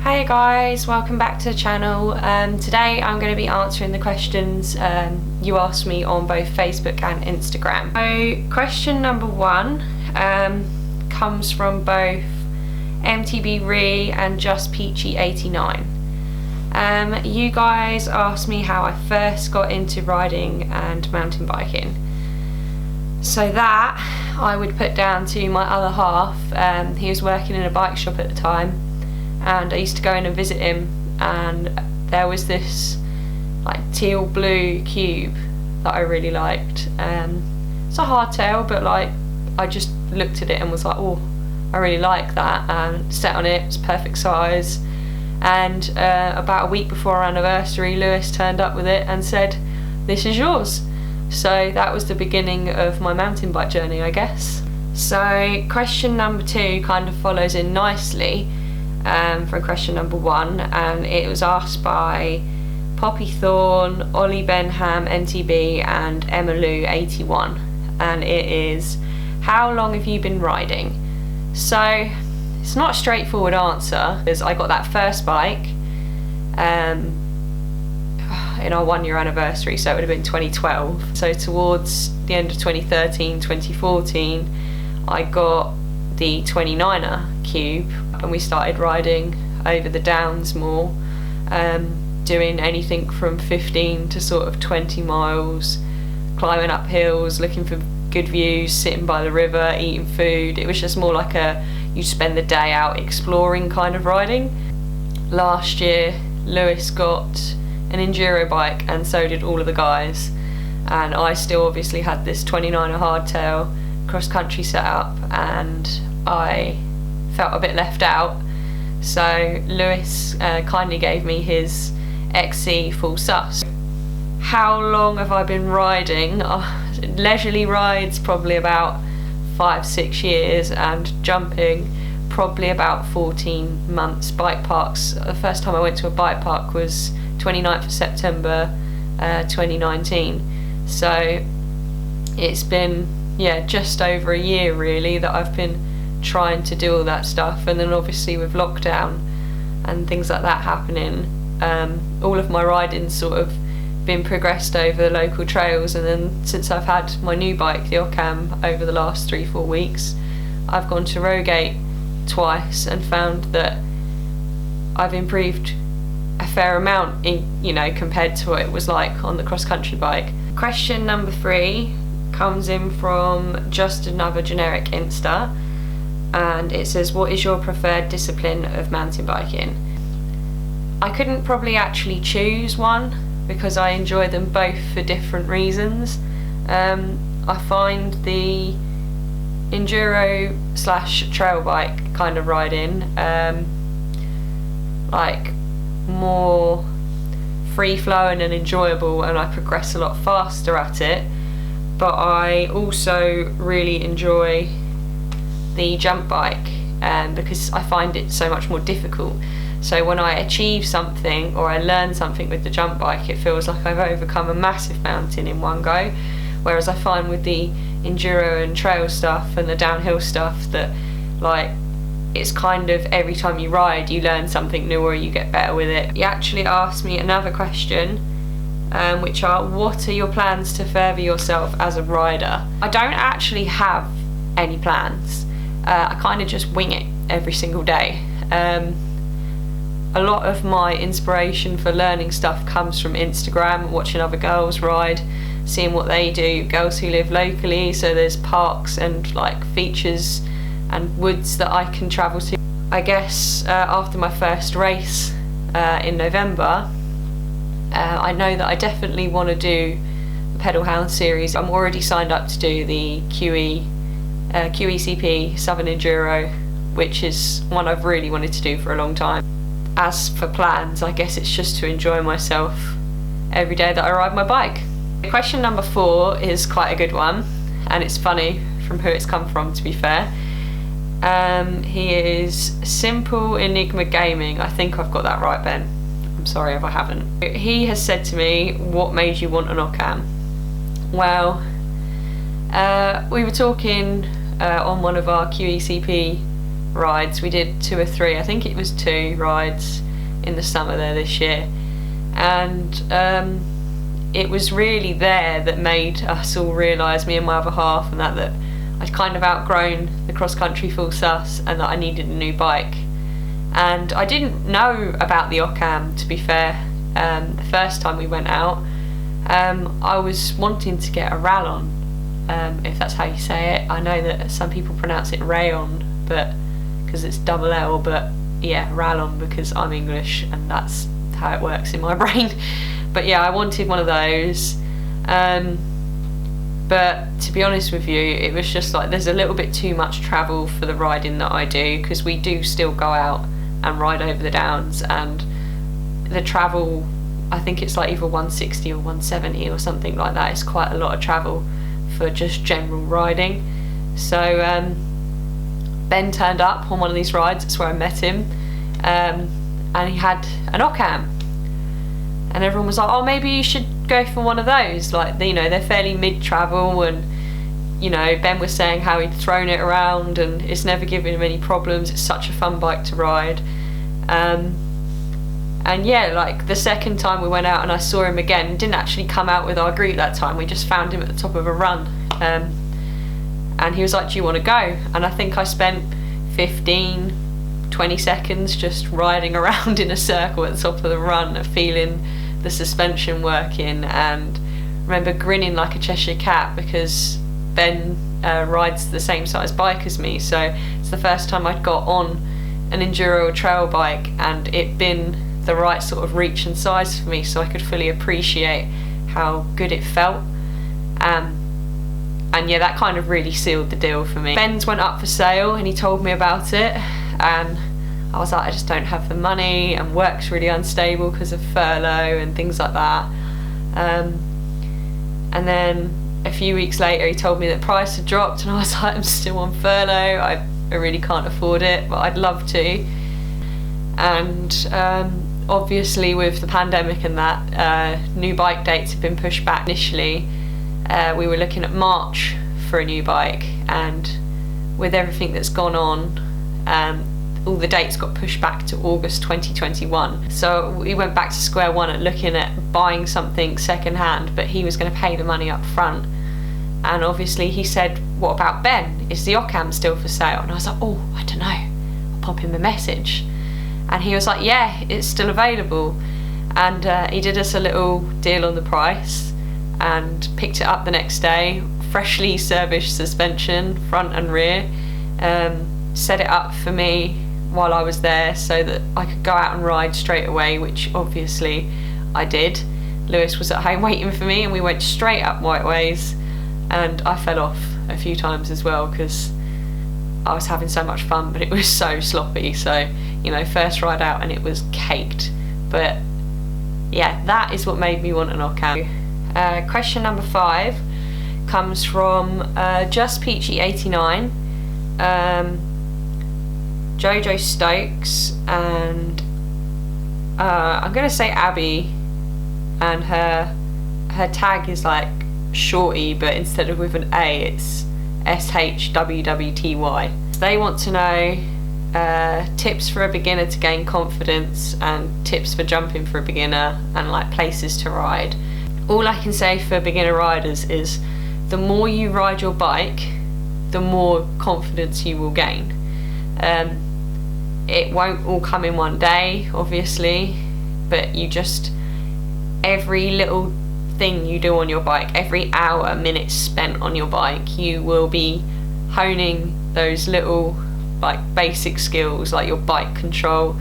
Hey guys, welcome back to the channel. Today I'm going to be answering the questions you asked me on both Facebook and Instagram. So question number one comes from both MTB Girl and Just Peachy 89. You guys asked me how I first got into riding and mountain biking. So that I would put down to my other half. He was working in a bike shop at the time, and I used to go in and visit him, and there was this like teal blue cube that I really liked. It's a hardtail, but like I just looked at it and was like, oh, I really like that, and sat on it. It's perfect size. And about a week before our anniversary, Lewis turned up with it and said, "This is yours." So that was the beginning of my mountain bike journey, I guess. So question number two kind of follows in nicely from question number one, and it was asked by Poppy Thorne, Ollie Benham NTB, and Emma Lou 81, and it is, how long have you been riding? So it's not a straightforward answer, because I got that first bike in our 1 year anniversary, so it would have been 2012. So towards the end of 2013, 2014, I got the 29er cube, and we started riding over the downs more, doing anything from 15 to sort of 20 miles, climbing up hills, looking for good views, sitting by the river, eating food. It was just more like you spend the day out exploring kind of riding. Last year Lewis got an enduro bike, and so did all of the guys, and I still obviously had this 29er hardtail cross country setup, and I felt a bit left out. So Lewis kindly gave me his XC full sus. How long have I been riding? Leisurely rides probably about 5-6 years, and jumping probably about 14 months. Bike parks, the first time I went to a bike park was 29th of September 2019. So it's been, yeah, just over a year really that I've been trying to do all that stuff. And then obviously with lockdown and things like that happening, all of my riding's sort of been progressed over the local trails. And then since I've had my new bike, the Occam, over the last 3-4 weeks, I've gone to Rogate twice and found that I've improved a fair amount in, compared to what it was like on the cross-country bike. Question number three comes in from just another generic Insta, and it says, what is your preferred discipline of mountain biking? I couldn't probably actually choose one, because I enjoy them both for different reasons. I find the enduro / trail bike kind of riding like more free flowing and enjoyable, and I progress a lot faster at it. But I also really enjoy the jump bike because I find it so much more difficult. So when I achieve something or I learn something with the jump bike, it feels like I've overcome a massive mountain in one go. Whereas I find with the enduro and trail stuff and the downhill stuff that, like, it's kind of every time you ride you learn something new or you get better with it. You actually asked me another question, which are, what are your plans to further yourself as a rider? I don't actually have any plans. I kind of just wing it every single day. A lot of my inspiration for learning stuff comes from Instagram, watching other girls ride, seeing what they do, girls who live locally, so there's parks and like features and woods that I can travel to. I guess after my first race in November, I know that I definitely want to do the Pedal Hound series. I'm already signed up to do the QECP Southern Enduro, which is one I've really wanted to do for a long time. As for plans, I guess it's just to enjoy myself every day that I ride my bike. Question number 4 is quite a good one, and it's funny from who it's come from, to be fair. He is Simple Enigma Gaming. I think I've got that right, Ben. I'm sorry if I haven't. He has said to me, what made you want an Occam? Well, we were talking on one of our QECP rides. We did 2 or 3, I think it was 2 rides in the summer there this year, and it was really there that made us all realise, me and my other half, and that I'd kind of outgrown the cross-country full sus and that I needed a new bike. And I didn't know about the Occam, to be fair. The first time we went out, I was wanting to get a Rallon, if that's how you say it. I know that some people pronounce it Rayon, but because it's double L, but yeah, Rallon because I'm English and that's how it works in my brain. But yeah, I wanted one of those. But to be honest with you, it was just like there's a little bit too much travel for the riding that I do, because we do still go out and ride over the downs, and the travel, I think it's like either 160 or 170 or something like that. It's quite a lot of travel for just general riding. So Ben turned up on one of these rides, that's where I met him, and he had an Occam, and everyone was like, oh, maybe you should go for one of those, like, you know, they're fairly mid-travel, and you know, Ben was saying how he'd thrown it around and it's never given him any problems, it's such a fun bike to ride. And yeah, like the second time we went out and I saw him again, didn't actually come out with our group that time, we just found him at the top of a run, and he was like, do you want to go? And I think I spent 15-20 seconds just riding around in a circle at the top of the run, feeling the suspension working, and remember grinning like a Cheshire cat because Ben rides the same size bike as me, so it's the first time I'd got on an enduro trail bike and it been the right sort of reach and size for me, so I could fully appreciate how good it felt. And yeah, that kind of really sealed the deal for me. Ben's went up for sale and he told me about it, and I was like, I just don't have the money, and work's really unstable because of furlough and things like that. And then a few weeks later he told me that price had dropped, and I was like, I'm still on furlough, I really can't afford it, but I'd love to. And obviously with the pandemic and that, new bike dates have been pushed back. Initially we were looking at March for a new bike, and with everything that's gone on, all the dates got pushed back to August 2021. So we went back to square one at looking at buying something second hand, but he was going to pay the money up front. And obviously he said, what about Ben? Is the Occam still for sale? And I was like, oh, I don't know, I'll pop him a message. And he was like, yeah, it's still available. And he did us a little deal on the price and picked it up the next day, freshly serviced suspension, front and rear, set it up for me while I was there so that I could go out and ride straight away, which obviously I did. Lewis was at home waiting for me and we went straight up Whiteways, and I fell off a few times as well because I was having so much fun, but it was so sloppy. So, you know, first ride out and it was caked. But yeah, that is what made me want an Occam. Question number 5 comes from Just Peachy 89, Jojo Stokes, and I'm gonna say Abby, and her tag is like Shorty, but instead of with an A it's SHWWTY. They want to know tips for a beginner to gain confidence and tips for jumping for a beginner and like places to ride. All I can say for beginner riders is the more you ride your bike, the more confidence you will gain. It won't all come in one day, obviously, but you just, every little thing you do on your bike, every hour, minute spent on your bike, you will be honing those little like basic skills, like your bike control,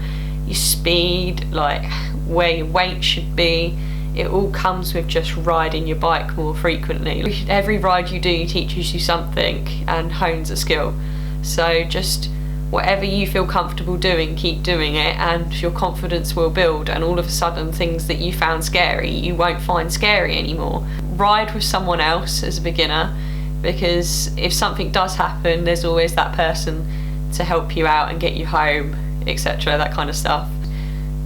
your speed, like where your weight should be. It all comes with just riding your bike more frequently. Every ride you do teaches you something and hones a skill. So just whatever you feel comfortable doing, keep doing it, and your confidence will build, and all of a sudden things that you found scary, you won't find scary anymore. Ride with someone else as a beginner, because if something does happen, there's always that person to help you out and get you home, etc., that kind of stuff.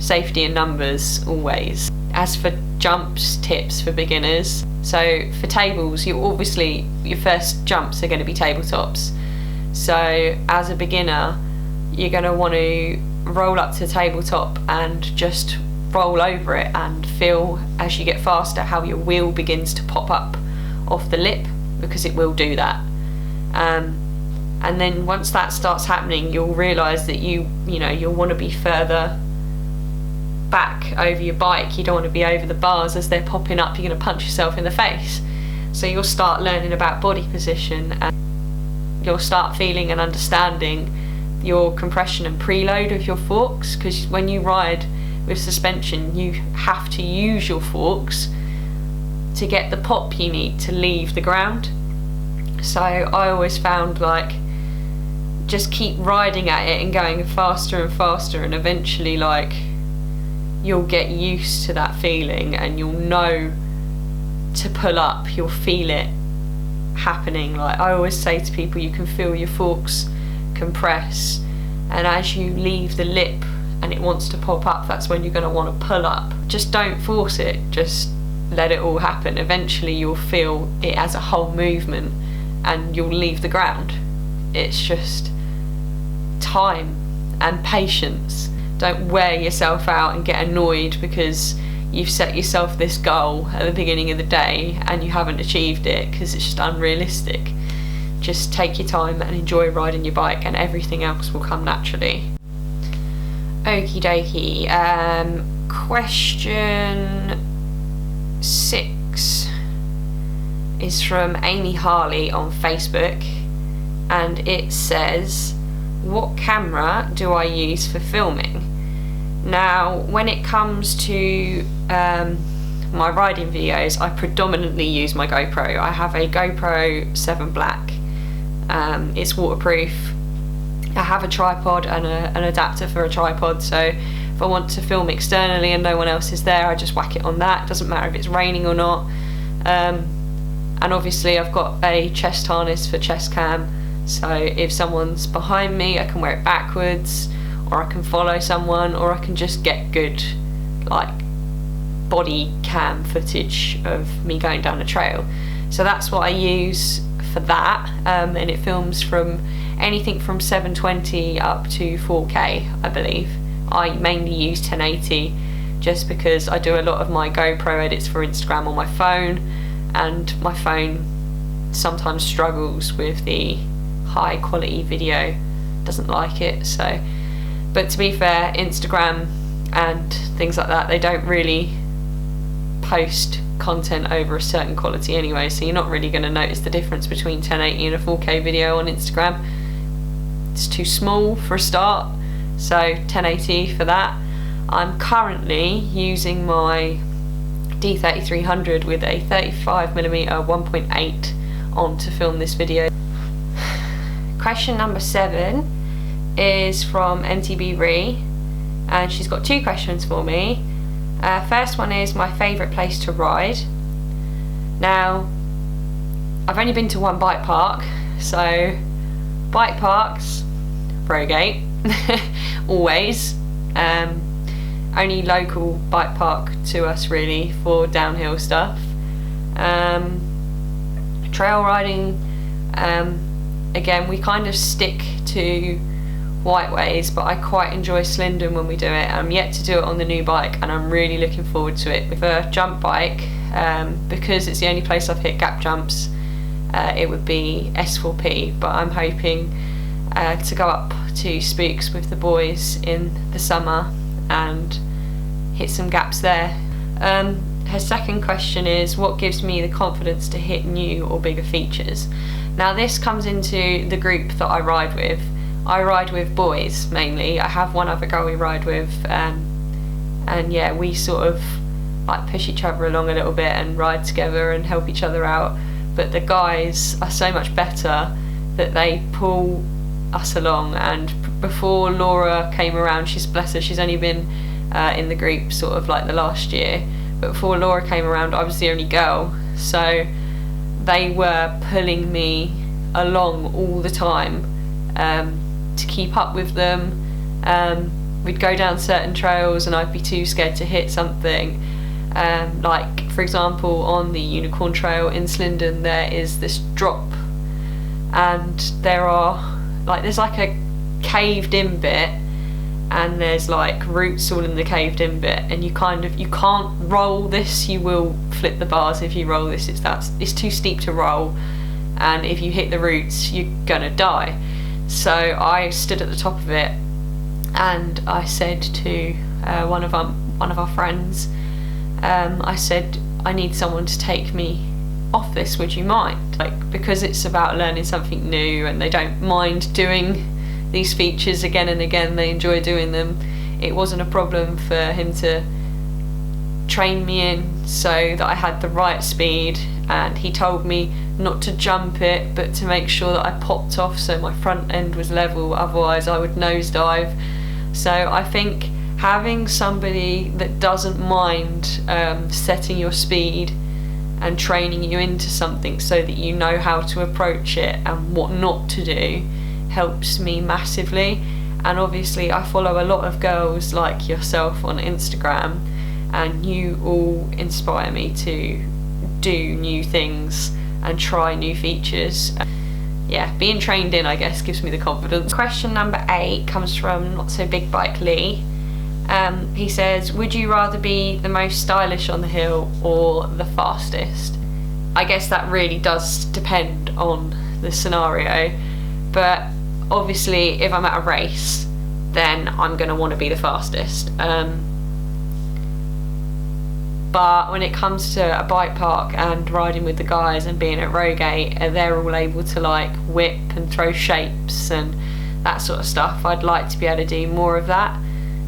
Safety in numbers, always. As for jumps tips for beginners, so for tables, you obviously, your first jumps are going to be tabletops. So as a beginner, you're going to want to roll up to the tabletop and just roll over it, and feel as you get faster how your wheel begins to pop up off the lip, because it will do that. And then once that starts happening, you'll realise that you'll want to be further back over your bike. You don't want to be over the bars as they're popping up. You're going to punch yourself in the face. So you'll start learning about body position, and you'll start feeling and understanding your compression and preload of your forks, because when you ride with suspension you have to use your forks to get the pop you need to leave the ground. So I always found, like, just keep riding at it and going faster and faster, and eventually, like, you'll get used to that feeling and you'll know to pull up. You'll feel it happening. Like I always say to people, you can feel your forks compress, and as you leave the lip and it wants to pop up, that's when you're going to want to pull up. Just don't force it, just let it all happen. Eventually you'll feel it as a whole movement and you'll leave the ground. It's just time and patience. Don't wear yourself out and get annoyed because you've set yourself this goal at the beginning of the day and you haven't achieved it, because it's just unrealistic. Just take your time and enjoy riding your bike, and everything else will come naturally. Okie dokie. Question 6 is from Amy Harley on Facebook, and it says, what camera do I use for filming? Now, when it comes to my riding videos, I predominantly use my GoPro. I have a GoPro 7 Black. It's waterproof. I have a tripod and an adapter for a tripod, so if I want to film externally and no one else is there, I just whack it on that. It doesn't matter if it's raining or not. And obviously I've got a chest harness for chest cam, so if someone's behind me I can wear it backwards, or I can follow someone, or I can just get good like body cam footage of me going down a trail. So that's what I use for that, and it films from anything from 720 up to 4K, I believe. I mainly use 1080 just because I do a lot of my GoPro edits for Instagram on my phone, and my phone sometimes struggles with the high quality video, doesn't like it. So, but to be fair, Instagram and things like that, they don't really post content over a certain quality anyway, so you're not really going to notice the difference between 1080 and a 4K video on Instagram. It's too small for a start, so 1080 for that. I'm currently using my D3300 with a 35mm 1.8 on to film this video. Question number 7 is from MTB Girl, and she's got 2 questions for me. First one is my favourite place to ride. Now, I've only been to one bike park, so bike parks, Rogate, always. Only local bike park to us really for downhill stuff. Trail riding, again we kind of stick to Whiteways, but I quite enjoy Slindon when we do it. I'm yet to do it on the new bike and I'm really looking forward to it. With a jump bike, because it's the only place I've hit gap jumps, it would be S4P, but I'm hoping to go up to Spooks with the boys in the summer and hit some gaps there. Her second question is, what gives me the confidence to hit new or bigger features? Now this comes into the group that I ride with. I ride with boys mainly. I have one other girl we ride with, and yeah, we sort of like push each other along a little bit and ride together and help each other out. But the guys are so much better that they pull us along. And before Laura came around, bless her, she's only been in the group sort of like the last year, but before Laura came around I was the only girl, so they were pulling me along all the time to keep up with them. We'd go down certain trails and I'd be too scared to hit something. Like for example on the Unicorn Trail in Slindon there is this drop, and there's like a caved in bit, and there's like roots all in the caved in bit, and you can't roll this. You will flip the bars if you roll this. It's too steep to roll, and if you hit the roots you're gonna die. So I stood at the top of it, and I said to one of our friends, I said, I need someone to take me off this, would you mind? Like, because it's about learning something new, and they don't mind doing these features again and again, they enjoy doing them. It wasn't a problem for him to train me in so that I had the right speed, and he told me not to jump it but to make sure that I popped off so my front end was level, otherwise I would nosedive. So I think having somebody that doesn't mind setting your speed and training you into something so that you know how to approach it and what not to do helps me massively. And obviously I follow a lot of girls like yourself on Instagram, and you all inspire me to do new things and try new features. Yeah, being trained in, I guess, gives me the confidence. Question number 8 comes from Not So Big Bike Lee. He says, would you rather be the most stylish on the hill or the fastest? I guess that really does depend on the scenario, but obviously if I'm at a race then I'm going to want to be the fastest. But when it comes to a bike park and riding with the guys and being at Rogate, they're all able to like whip and throw shapes and that sort of stuff. I'd like to be able to do more of that.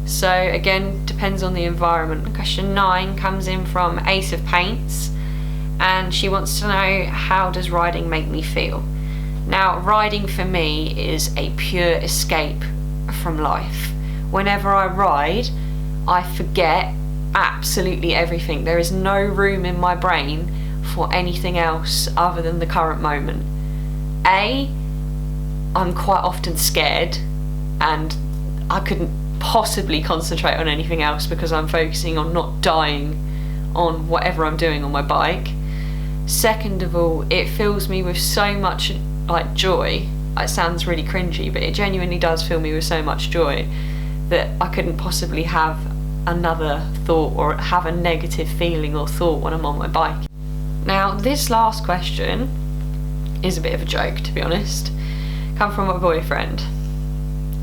So again, depends on the environment. Question 9 comes in from Ace of Paints, and she wants to know, how does riding make me feel? Now, riding for me is a pure escape from life. Whenever I ride, I forget absolutely everything. There is no room in my brain for anything else other than the current moment. I'm quite often scared, and I couldn't possibly concentrate on anything else because I'm focusing on not dying on whatever I'm doing on my bike. Second of all, it fills me with so much like joy. It sounds really cringy, but it genuinely does fill me with so much joy that I couldn't possibly have another thought or have a negative feeling or thought when I'm on my bike. Now, this last question is a bit of a joke, to be honest. Come from my boyfriend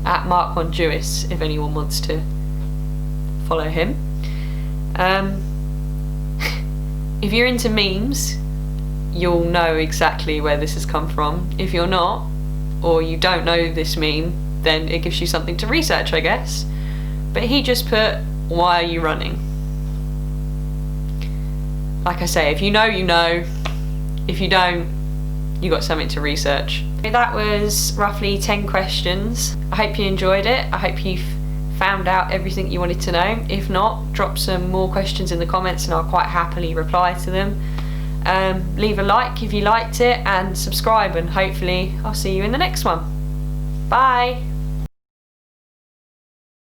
at Mark1Jewis, if anyone wants to follow him. If you're into memes, you'll know exactly where this has come from. If you're not, or you don't know this meme, then it gives you something to research, I guess. But he just put, why are you running? Like I say, if you know, you know. If you don't, you got something to research. That was roughly 10 questions. I hope you enjoyed it. I hope you've found out everything you wanted to know. If not, drop some more questions in the comments and I'll quite happily reply to them. Leave a like if you liked it, and subscribe, and hopefully I'll see you in the next one. Bye!